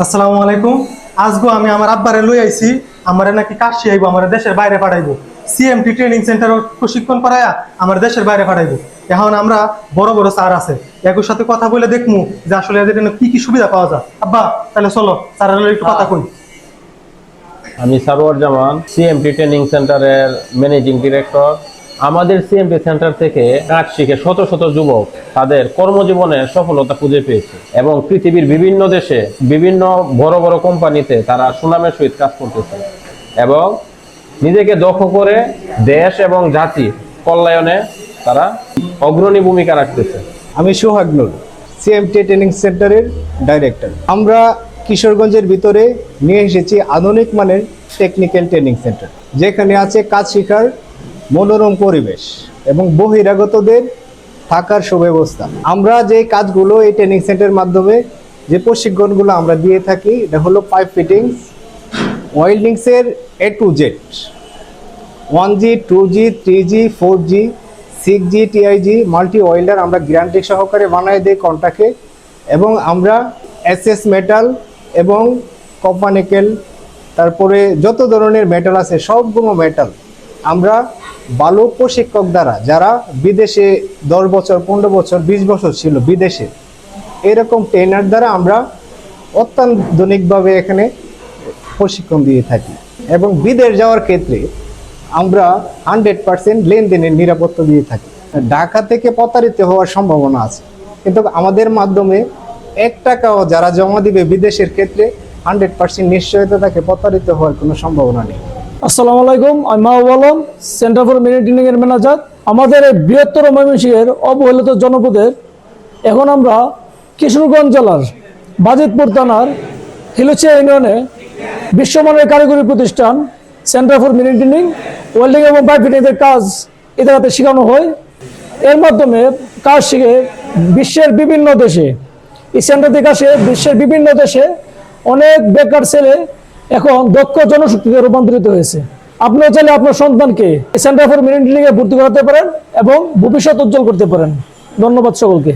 আসসালামু আলাইকুম। আজগো আমি আমার আব্বারে লই আইছি, আমারে নাকি কাজ শিখাইবো, আমার দেশের বাইরে পাঠাইবো। সিএমটি ট্রেনিং সেন্টার প্রশিক্ষণ করায়া আমার দেশের বাইরে পাঠাইবো। এখন আমরা বড় বড় স্যার আছে, এগুর সাথে কথা বলে দেখমু যে আসলে এদের জন্য কি কি সুবিধা পাওয়া যায়। আব্বা তাহলে চলো স্যারের লগে একটু কথা কই। আমি সারোয়ার জামান, সিএমটি ট্রেনিং সেন্টারের ম্যানেজিং ডিরেক্টর। আমাদের সিএমটি সেন্টার থেকে কাজ শিখে শত শত যুবক তাদের কর্মজীবনে সফলতা খুঁজে পেয়েছে এবং পৃথিবীর বিভিন্ন দেশে বিভিন্ন বড় বড় কোম্পানিতে তারা সুনামের সহিত কাজ করতেছে এবং নিজেকে দক্ষ করে দেশ এবং জাতি কল্যাণে তারা অগ্রণী ভূমিকা রাখতেছে। আমি সোহাগ নূর, সিএমটি ট্রেনিং সেন্টারের ডাইরেক্টর। আমরা কিশোরগঞ্জের ভিতরে নিয়ে এসেছি আধুনিক মানের টেকনিক্যাল ট্রেনিং সেন্টার, যেখানে আছে কাজ শেখার মনোরম পরিবেশ এবং বহিরাগতদের থাকার সুব্যবস্থা। আমরা যে কাজগুলো এই ট্রেনিং সেন্টারের মাধ্যমে যে প্রশিক্ষণগুলো আমরা দিয়ে থাকি, এটা হলো পাইপ ফিটিংস, ওয়েল্ডিংসের A to Z, 1G 2G 3G 4G 6G TIG multi welder আমরা গ্যারান্টি সহকারে বানাই দিই কন্ট্রাক্টে। এবং আমরা SS মেটাল এবং কপার নিকেল, তারপরে যত ধরনের মেটাল আছে সবগুলো মেটাল আমরা ভালো প্রশিক্ষক দ্বারা, যারা বিদেশে 10 বছর 15 বছর 20 বছর ছিল বিদেশে, এরকম ট্রেনার দ্বারা আমরা অত্যাধুনিকভাবে এখানে প্রশিক্ষণ দিয়ে থাকি। এবং বিদেশ যাওয়ার ক্ষেত্রে আমরা 100% লেনদেনের নিরাপত্তা দিয়ে থাকি। ঢাকা থেকে প্রতারিত হওয়ার সম্ভাবনা আছে, কিন্তু আমাদের মাধ্যমে 1 টাকাও যারা জমা দিবে বিদেশের ক্ষেত্রে 100% নিশ্চয়তা থাকে, প্রতারিত হওয়ার কোনো সম্ভাবনা নেই। আসসালামু আলাইকুম, আমি Mahbub Alam, centre for marine এর ম্যানেজার। আমাদের এই বৃহত্তর ময়মনসিংহের অবহেলিত জনপদের এখন আমরা কিশোরগঞ্জ জেলার বাজিতপুর থানার হিলুচিয়া ইউনিয়নে বিশ্বমানের কারিগরি প্রতিষ্ঠান centre for marine training, welding এবং পাইপ ফিটিংয়ের কাজ এটাতে শেখানো হয়। এর মাধ্যমে কাজ শিখে বিশ্বের বিভিন্ন দেশে, এই সেন্টার থেকে আসে বিশ্বের বিভিন্ন দেশে অনেক বেকার ছেলে এখন দক্ষ জনশক্তিতে রূপান্তরিত হয়েছে। আপনিও চাইলে আপনার সন্তানকে সেন্টার ফর মেরিন ট্রেনিং এ ভর্তি করাতে পারেন এবং ভবিষ্যৎ উজ্জ্বল করতে পারেন। ধন্যবাদ সকলকে।